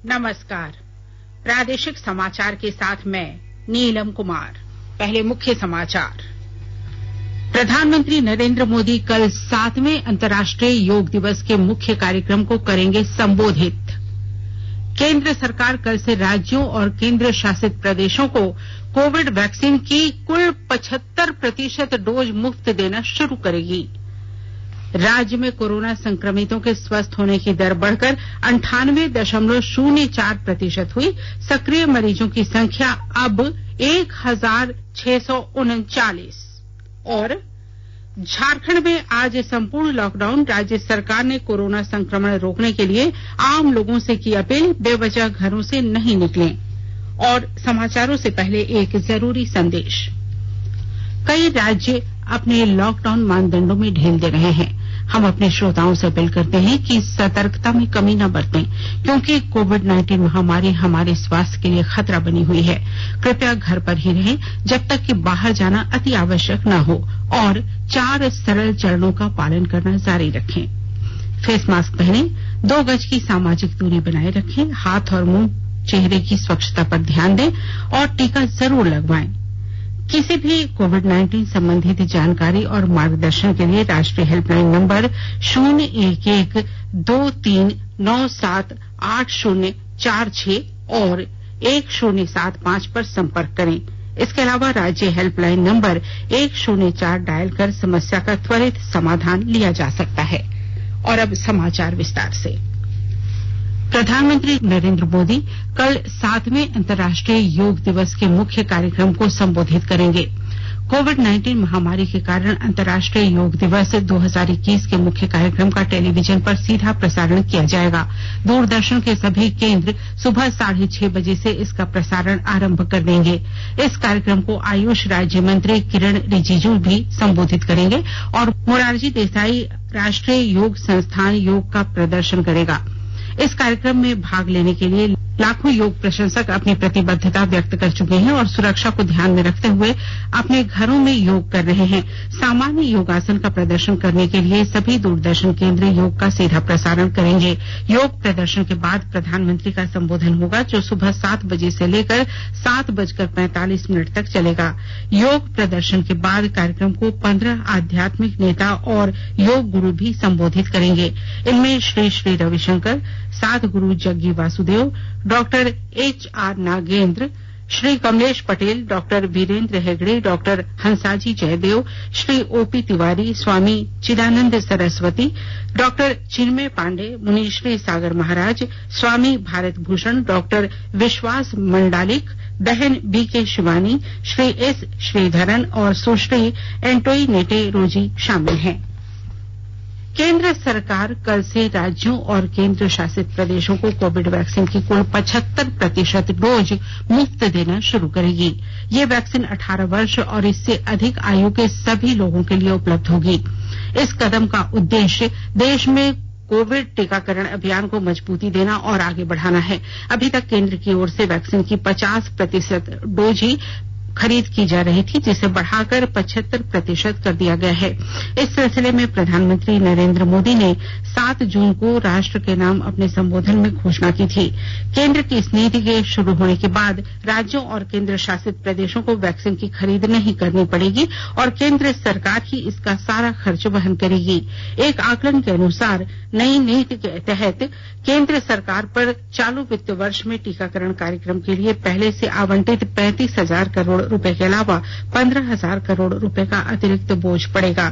नमस्कार। प्रादेशिक समाचार के साथ मैं नीलम कुमार। पहले मुख्य समाचार। प्रधानमंत्री नरेंद्र मोदी कल 7वें अंतर्राष्ट्रीय योग दिवस के मुख्य कार्यक्रम को करेंगे संबोधित। केंद्र सरकार कल से राज्यों और केंद्र शासित प्रदेशों को कोविड वैक्सीन की कुल 75% डोज मुफ्त देना शुरू करेगी। राज्य में कोरोना संक्रमितों के स्वस्थ होने की दर बढ़कर 98.04% हुई। सक्रिय मरीजों की संख्या अब 1639। और झारखंड में आज संपूर्ण लॉकडाउन। राज्य सरकार ने कोरोना संक्रमण रोकने के लिए आम लोगों से की अपील, बेवजह घरों से नहीं निकलें। और समाचारों से पहले एक जरूरी संदेश। कई राज्य अपने लॉकडाउन मानदंडों में ढील दे रहे हैं। हम अपने श्रोताओं से अपील करते हैं कि सतर्कता में कमी न बरतें, क्योंकि कोविड-19 महामारी हमारे स्वास्थ्य के लिए खतरा बनी हुई है। कृपया घर पर ही रहें जब तक कि बाहर जाना अति आवश्यक न हो और 4 सरल चरणों का पालन करना जारी रखें। फेस मास्क पहनें, 2 गज की सामाजिक दूरी बनाए रखें, हाथ और मुंह चेहरे की स्वच्छता पर ध्यान दें और टीका जरूर लगवाएं। किसी भी कोविड-19 संबंधित जानकारी और मार्गदर्शन के लिए राष्ट्रीय हेल्पलाइन नंबर 011-2397-8046 और 1075 पर संपर्क करें। इसके अलावा राज्य हेल्पलाइन नंबर 104 डायल कर समस्या का त्वरित समाधान लिया जा सकता है। और अब समाचार विस्तार से। प्रधानमंत्री नरेंद्र मोदी कल 7वें अंतर्राष्ट्रीय योग दिवस के मुख्य कार्यक्रम को संबोधित करेंगे। कोविड-19 महामारी के कारण अंतर्राष्ट्रीय योग दिवस 2021 के मुख्य कार्यक्रम का टेलीविजन पर सीधा प्रसारण किया जाएगा। दूरदर्शन के सभी केंद्र सुबह 6:30 बजे से इसका प्रसारण आरंभ कर देंगे। इस कार्यक्रम को आयुष राज्य मंत्री किरण रिजिजू भी संबोधित करेंगे और मोरारजी देसाई राष्ट्रीय योग संस्थान योग का प्रदर्शन करेगा। इस कार्यक्रम में भाग लेने के लिए लाखों योग प्रशंसक अपनी प्रतिबद्धता व्यक्त कर चुके हैं और सुरक्षा को ध्यान में रखते हुए अपने घरों में योग कर रहे हैं। सामान्य योगासन का प्रदर्शन करने के लिए सभी दूरदर्शन केंद्र योग का सीधा प्रसारण करेंगे। योग प्रदर्शन के बाद प्रधानमंत्री का संबोधन होगा, जो सुबह 7 बजे से लेकर 7:45 तक चलेगा। योग प्रदर्शन के बाद कार्यक्रम को 15 आध्यात्मिक नेता और योग गुरु भी संबोधित करेंगे। इनमें Shri Shri Ravishankar, Sadhguru Jaggi Vasudev, doctor HR Nagendra, Shri Kamlesh Patel, doctor Virendra Hegde, doctor Hansaji Jayadev, Shri OP Tiwari, Swami Chidanand Saraswati, doctor Chinmay Pandey, Munishri Sagar Maharaj, Swami Bharat Bhushan, doctor Vishwas Mandalik, बहन BK शिवानी, श्री S श्रीधरन और सुश्री एंटोई नेटे रोजी शामिल हैं। केंद्र सरकार कल से राज्यों और केंद्र शासित प्रदेशों को कोविड वैक्सीन की कुल 75% डोज मुफ्त देना शुरू करेगी। ये वैक्सीन 18 वर्ष और इससे अधिक आयु के सभी लोगों के लिए उपलब्ध होगी। इस कदम का उद्देश्य देश में कोविड टीकाकरण अभियान को मजबूती देना और आगे बढ़ाना है। अभी तक केंद्र की ओर से वैक्सीन की 50% डोज ही खरीद की जा रही थी, जिसे बढ़ाकर 75% कर दिया गया है। इस सिलसिले में प्रधानमंत्री नरेंद्र मोदी ने 7 जून को राष्ट्र के नाम अपने संबोधन में घोषणा की थी। केंद्र की इस नीति के शुरू होने के बाद राज्यों और केंद्र शासित प्रदेशों को वैक्सीन की खरीद नहीं करनी पड़ेगी और केंद्र सरकार ही इसका सारा खर्च वहन करेगी। एक आकलन के अनुसार नई नीति के तहत केंद्र सरकार पर चालू वित्त वर्ष में टीकाकरण कार्यक्रम के लिए पहले से आवंटित 35,000 करोड़ रुपए के अलावा 15,000 करोड़ रुपए का अतिरिक्त बोझ पड़ेगा।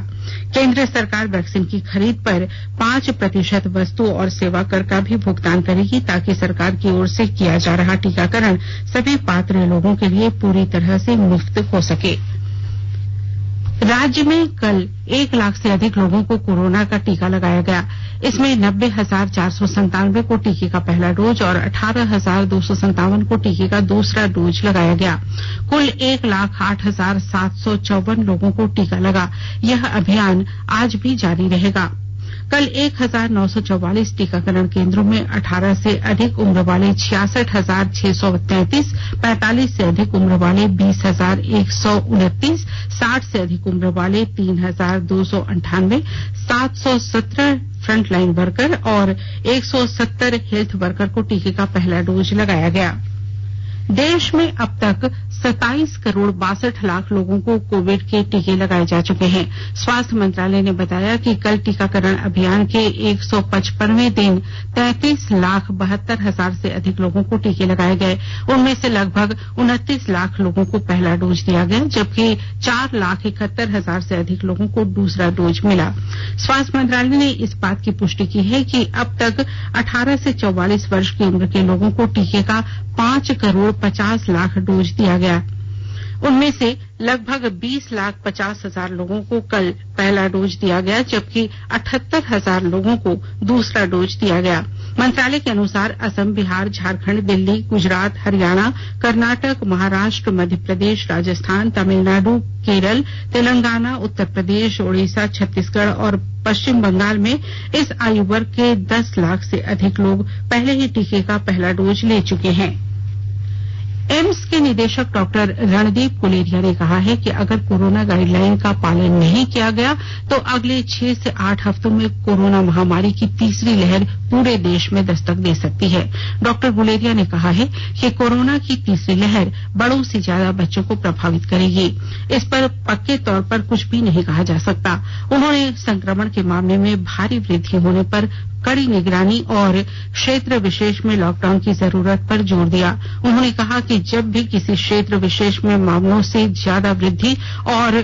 केंद्र सरकार वैक्सीन की खरीद पर 5% वस्तु और सेवा कर का भी भुगतान करेगी, ताकि सरकार की ओर से किया जा रहा टीकाकरण सभी पात्र लोगों के लिए पूरी तरह से मुफ्त हो सके। राज्य में कल 1 लाख से अधिक लोगों को कोरोना का टीका लगाया गया। इसमें 90,497 को टीके का पहला डोज और 18,257 को टीके का दूसरा डोज लगाया गया। कुल 1,08,754 लोगों को टीका लगा। यह अभियान आज भी जारी रहेगा। कल 1,944 टीकाकरण केंद्रों में 18 से अधिक उम्र वाले 66,633, 45 से अधिक उम्र वाले 20,129, 60 से अधिक उम्र वाले 3,298, 717 फ्रंटलाइन वर्कर और 170 हेल्थ वर्कर को टीके का पहला डोज लगाया गया। देश में अब तक 27 करोड़ 62 लाख लोगों को कोविड के टीके लगाए जा चुके हैं। स्वास्थ्य मंत्रालय ने बताया कि कल टीकाकरण अभियान के 155वें दिन 33,72,000 से अधिक लोगों को टीके लगाए गए। उनमें से लगभग 29 लाख लोगों को पहला डोज दिया गया, जबकि 4,71,000 से अधिक लोगों को दूसरा डोज मिला। स्वास्थ्य मंत्रालय ने इस बात की पुष्टि की है कि अब तक 18 से 44 वर्ष की उम्र के लोगों को टीके का 5 करोड़ 50 लाख डोज दिया गया। उनमें से लगभग 20,50,000 लोगों को कल पहला डोज दिया गया, जबकि 78,000 लोगों को दूसरा डोज दिया गया। मंत्रालय के अनुसार असम, बिहार, झारखंड, दिल्ली, गुजरात, हरियाणा, कर्नाटक, महाराष्ट्र, मध्य प्रदेश, राजस्थान, तमिलनाडु, केरल, तेलंगाना, उत्तर प्रदेश, ओडिशा, छत्तीसगढ़ और पश्चिम बंगाल में इस आयु वर्ग के 10 लाख से अधिक लोग पहले ही टीके का पहला डोज ले चुके हैं। एम्स के निदेशक डॉक्टर रणदीप गुलेरिया ने कहा है कि अगर कोरोना गाइडलाइन का पालन नहीं किया गया तो अगले 6 से 8 हफ्तों में कोरोना महामारी की तीसरी लहर पूरे देश में दस्तक दे सकती है। डॉक्टर गुलेरिया ने कहा है कि कोरोना की तीसरी लहर बड़ों से ज्यादा बच्चों को प्रभावित करेगी। इस पर पक्के तौर पर कुछ भी नहीं कहा जा सकता। उन्होंने संक्रमण के मामले में भारी वृद्धि होने पर कड़ी निगरानी और क्षेत्र विशेष में लॉकडाउन की जरूरत पर जोर दिया। उन्होंने कहा कि जब भी किसी क्षेत्र विशेष में मामलों से ज्यादा वृद्धि और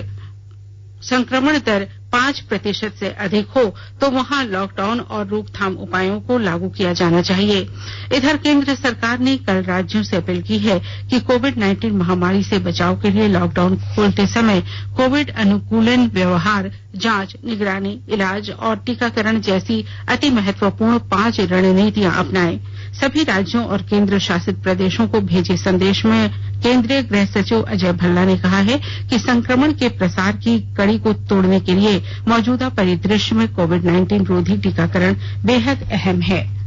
संक्रमण दर 5% से अधिक हो तो वहां लॉकडाउन और रोकथाम उपायों को लागू किया जाना चाहिए। इधर केंद्र सरकार ने कल राज्यों से अपील की है कि कोविड-19 महामारी से बचाव के लिए लॉकडाउन खोलते समय कोविड अनुकूलन व्यवहार, जांच, निगरानी, इलाज और टीकाकरण जैसी अति महत्वपूर्ण 5 रणनीतियां अपनाएं। सभी राज्यों और केंद्र शासित प्रदेशों को भेजे संदेश में केंद्रीय गृह सचिव अजय भल्ला ने कहा है कि संक्रमण के प्रसार की कड़ी को तोड़ने के लिए मौजूदा परिदृश्य में कोविड-19 रोधी टीकाकरण बेहद अहम है।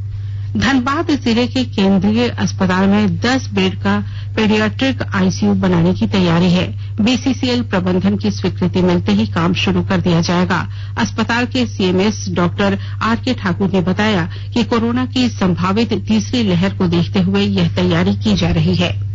धनबाद जिले के केंद्रीय अस्पताल में 10 बेड का पेडियाट्रिक आईसीयू बनाने की तैयारी है। बीसीसीएल प्रबंधन की स्वीकृति मिलते ही काम शुरू कर दिया जाएगा। अस्पताल के सीएमएस डॉक्टर आरके ठाकुर ने बताया कि कोरोना की संभावित तीसरी लहर को देखते हुए यह तैयारी की जा रही है।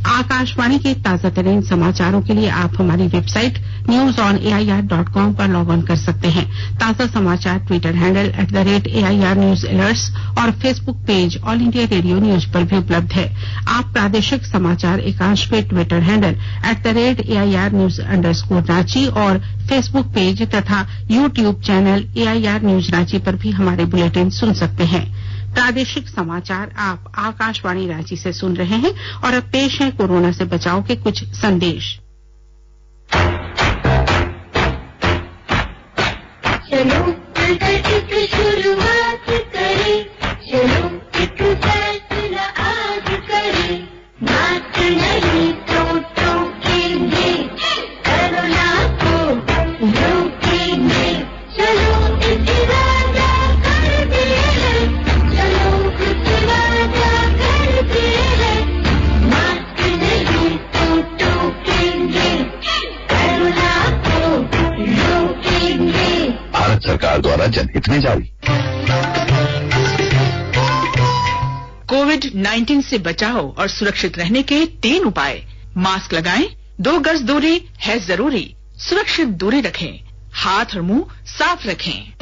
आकाशवाणी के ताजा तरीन समाचारों के लिए आप हमारी वेबसाइट newsonair.com पर लॉग ऑन कर सकते हैं। ताजा समाचार Twitter handle @AIR News Alerts और Facebook page all India radio news पर भी उपलब्ध है। आप प्रादेशिक समाचार एकांश के ट्विटर हैंडल @AIR News _ और फेसबुक पेज तथा YouTube channel AIR News Ranchi पर भी हमारे बुलेटिन सुन सकते हैं। प्रादेशिक समाचार आप आकाशवाणी रांची से सुन रहे हैं और अब पेश है कोरोना से बचाव के कुछ संदेश। चलो मिलकर शुरुआत करें, चलो एक फैसला आज करें, मास्क नहीं तो टोकेंगे, कोरोना को रोकेंगे, चलो एक वादा करते हैं, चलो एक वादा करते हैं, मास्क नहीं तो टोकेंगे, कोरोना को रोकेंगे। भारत सरकार द्वारा जनहित में जारी। कोविड-19 से बचाव और सुरक्षित रहने के 3 उपाय। मास्क लगाएं, 2 गज दूरी है जरूरी, सुरक्षित दूरी रखें, हाथ और मुंह साफ रखें।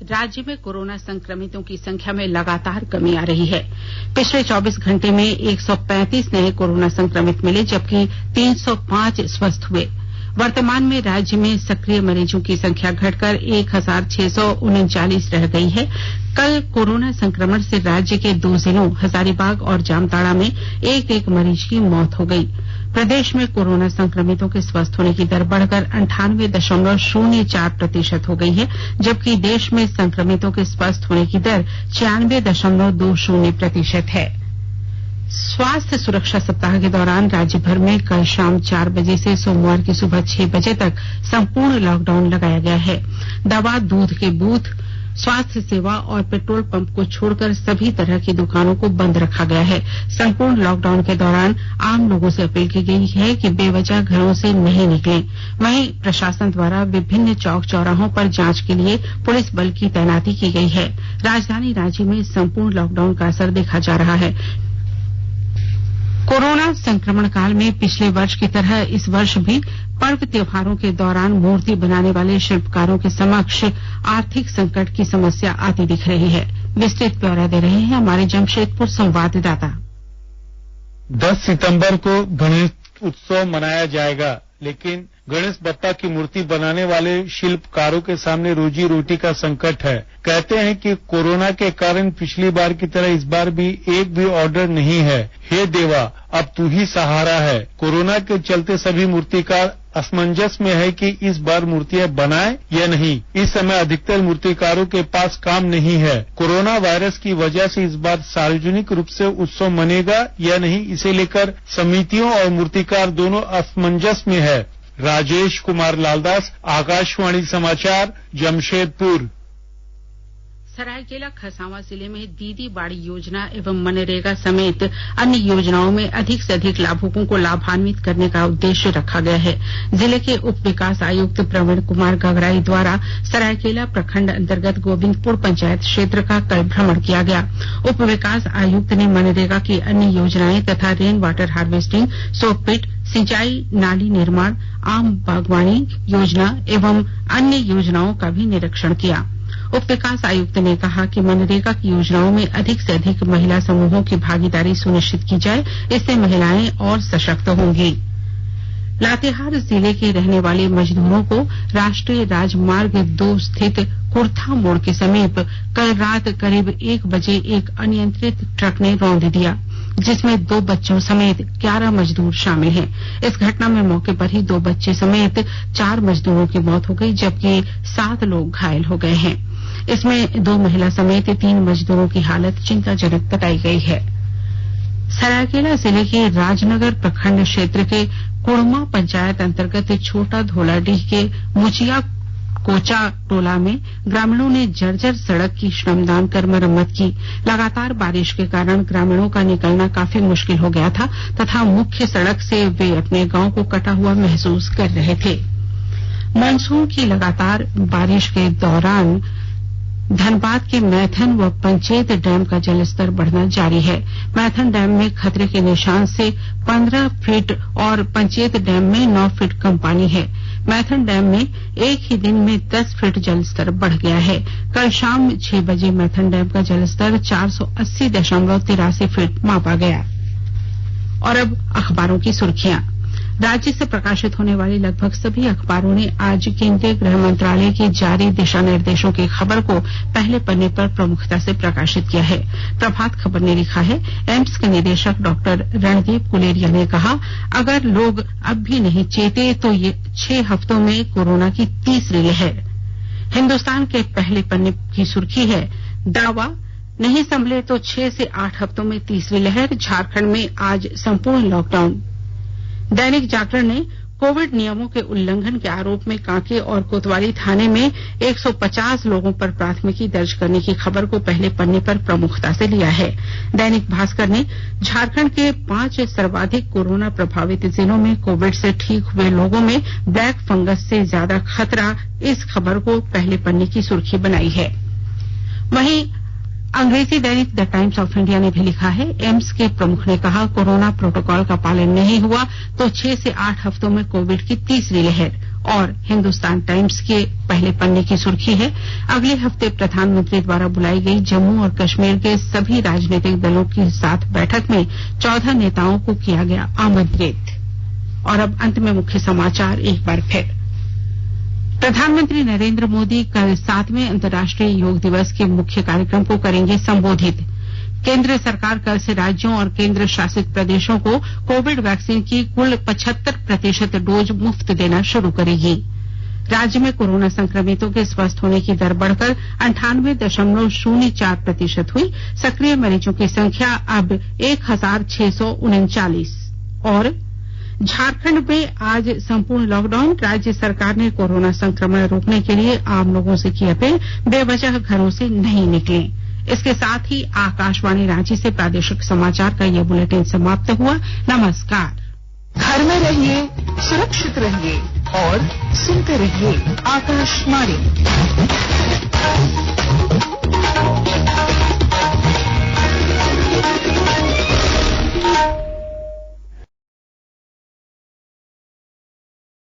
राज्य में कोरोना संक्रमितों की संख्या में लगातार कमी आ रही है। पिछले 24 घंटे में 135 नए कोरोना संक्रमित मिले, जबकि 305 स्वस्थ हुए। वर्तमान में राज्य में सक्रिय मरीजों की संख्या घटकर 1639 रह गई है। कल कोरोना संक्रमण से राज्य के 2 जिलों हजारीबाग और जामताड़ा में एक मरीज की मौत हो गई। प्रदेश में कोरोना संक्रमितों के स्वस्थ होने की दर बढ़कर 98.04% हो गई है, जबकि देश में संक्रमितों के स्वस्थ होने की दर 96.20% है। स्वास्थ्य सुरक्षा सप्ताह के दौरान राज्य भर में कल शाम 4 बजे से सोमवार की सुबह 6 बजे तक संपूर्ण लॉकडाउन लगाया गया है। दवा, दूध के बूथ, स्वास्थ्य सेवा और पेट्रोल पंप को छोड़कर सभी तरह की दुकानों को बंद रखा गया है। संपूर्ण लॉकडाउन के दौरान आम लोगों से अपील की गई है कि बेवजह घरों से नहीं निकलें। वहीं प्रशासन द्वारा विभिन्न चौक चौराहों पर जांच के लिए पुलिस बल की तैनाती की गई है। राजधानी रांची में संपूर्ण लॉकडाउन का असर देखा जा रहा है। कोरोना संक्रमण काल में पिछले वर्ष की तरह इस वर्ष भी पर्व त्योहारों के दौरान मूर्ति बनाने वाले शिल्पकारों के समक्ष आर्थिक संकट की समस्या आती दिख रही है। विस्तृत ब्यौरा दे रहे हैं हमारे जमशेदपुर संवाददाता। 10 सितंबर को गणेश उत्सव मनाया जाएगा, लेकिन गणेश बप्पा की मूर्ति बनाने वाले शिल्पकारों के सामने रोजी रोटी का संकट है। कहते हैं कि कोरोना के कारण पिछली बार की तरह इस बार भी एक भी ऑर्डर नहीं है। हे देवा, अब तू ही सहारा है। कोरोना के चलते सभी मूर्तिकार असमंजस में है कि इस बार मूर्तियां बनाए या नहीं। इस समय अधिकतर मूर्तिकारों के पास काम नहीं है। कोरोना वायरस की वजह से इस बार सार्वजनिक रूप से उत्सव मनेगा या नहीं, इसे लेकर समितियों और मूर्तिकार दोनों असमंजस में है। राजेश कुमार लालदास, आकाशवाणी समाचार, जमशेदपुर। सरायकेला खरसावां जिले में दीदी बाड़ी योजना एवं मनरेगा समेत अन्य योजनाओं में अधिक से अधिक लाभुकों को लाभान्वित करने का उद्देश्य रखा गया है। जिले के उप विकास आयुक्त प्रवीण कुमार गगराई द्वारा सरायकेला प्रखंड अंतर्गत गोविंदपुर पंचायत क्षेत्र का कल भ्रमण किया गया। उप विकास आयुक्त ने मनरेगा की अन्य योजनाएं तथा रेन वाटर हार्वेस्टिंग, सोकपिट, सिंचाई नाली निर्माण, आम बागवानी योजना एवं अन्य योजनाओं का भी निरीक्षण किया। उप विकास आयुक्त ने कहा कि मनरेगा की योजनाओं में अधिक से अधिक महिला समूहों की भागीदारी सुनिश्चित की जाए, इससे महिलाएं और सशक्त होंगी। लातेहार जिले के रहने वाले मजदूरों को राष्ट्रीय राजमार्ग 2 स्थित कुर्था मोड़ के समीप कल रात करीब 1 बजे एक अनियंत्रित ट्रक ने रौंद दिया, जिसमें 2 बच्चों समेत 11 मजदूर शामिल हैं। इस घटना में मौके पर ही 2 बच्चे समेत 4 मजदूरों की मौत हो गई, जबकि 7 लोग घायल हो गए हैं। इसमें 2 महिला समेत 3 मजदूरों की हालत चिंताजनक बताई गई है। सरायकेला जिले के राजनगर प्रखंड क्षेत्र के कुड़मा पंचायत अंतर्गत छोटा धोलाडीह के मुचिया कोचा टोला में ग्रामीणों ने जर्जर सड़क की श्रमदान कर मरम्मत की। लगातार बारिश के कारण ग्रामीणों का निकलना काफी मुश्किल हो गया था तथा मुख्य सड़क से वे अपने गांव को कटा हुआ महसूस कर रहे थे। मानसून की लगातार बारिश के दौरान धनबाद के मैथन व पंचेत डैम का जलस्तर बढ़ना जारी है। मैथन डैम में खतरे के निशान से 15 फीट और पंचेत डैम में 9 फीट कम पानी है। मैथन डैम में एक ही दिन में 10 फीट जलस्तर बढ़ गया है। कल शाम 6 बजे मैथन डैम का जलस्तर 480.83 फीट मापा गया। और अब अखबारों की सुर्खियां। राज्य से प्रकाशित होने वाले लगभग सभी अखबारों ने आज केंद्रीय गृह मंत्रालय के जारी दिशा निर्देशों की खबर को पहले पन्ने पर प्रमुखता से प्रकाशित किया है। प्रभात खबर ने लिखा है, एम्स के निदेशक डॉक्टर रणदीप गुलेरिया ने कहा, अगर लोग अब भी नहीं चेते तो ये 6 हफ्तों में कोरोना की तीसरी लहर। हिन्दुस्तान के पहले पन्ने की सुर्खी है, दावा नहीं संभले तो 6 से 8 हफ्तों में तीसरी लहर, झारखंड में आज संपूर्ण लॉकडाउन। दैनिक जागरण ने कोविड नियमों के उल्लंघन के आरोप में कांके और कोतवाली थाने में 150 लोगों पर प्राथमिकी दर्ज करने की खबर को पहले पन्ने पर प्रमुखता से लिया है। दैनिक भास्कर ने झारखंड के 5 सर्वाधिक कोरोना प्रभावित जिलों में कोविड से ठीक हुए लोगों में ब्लैक फंगस से ज्यादा खतरा, इस खबर को पहले पन्ने की सुर्खी बनाई है। वहीं अंग्रेजी दैनिक द टाइम्स ऑफ इंडिया ने भी लिखा है, एम्स के प्रमुख ने कहा, कोरोना प्रोटोकॉल का पालन नहीं हुआ तो 6 से 8 हफ्तों में कोविड की तीसरी लहर। और हिन्दुस्तान टाइम्स के पहले पन्ने की सुर्खी है, अगले हफ्ते प्रधानमंत्री द्वारा बुलाई गई जम्मू और कश्मीर के सभी राजनीतिक दलों के साथ बैठक में 14 नेताओं को किया गया आमंत्रित। और अब अंत में मुख्य समाचार एक बार फिर। प्रधानमंत्री नरेंद्र मोदी कल 7वें अंतर्राष्ट्रीय योग दिवस के मुख्य कार्यक्रम को करेंगे संबोधित। केंद्र सरकार कल से राज्यों और केंद्र शासित प्रदेशों को कोविड वैक्सीन की कुल 75% डोज मुफ्त देना शुरू करेगी। राज्य में कोरोना संक्रमितों के स्वस्थ होने की दर बढ़कर 98.04% हुई। सक्रिय मरीजों की संख्या अब 1639। और झारखंड में आज संपूर्ण लॉकडाउन। राज्य सरकार ने कोरोना संक्रमण रोकने के लिए आम लोगों से की अपील, बेवजह घरों से नहीं निकलें। इसके साथ ही आकाशवाणी रांची से प्रादेशिक समाचार का ये बुलेटिन समाप्त हुआ। नमस्कार। घर में रहिए, सुरक्षित रहिए और सुनते रहिए आकाशवाणी।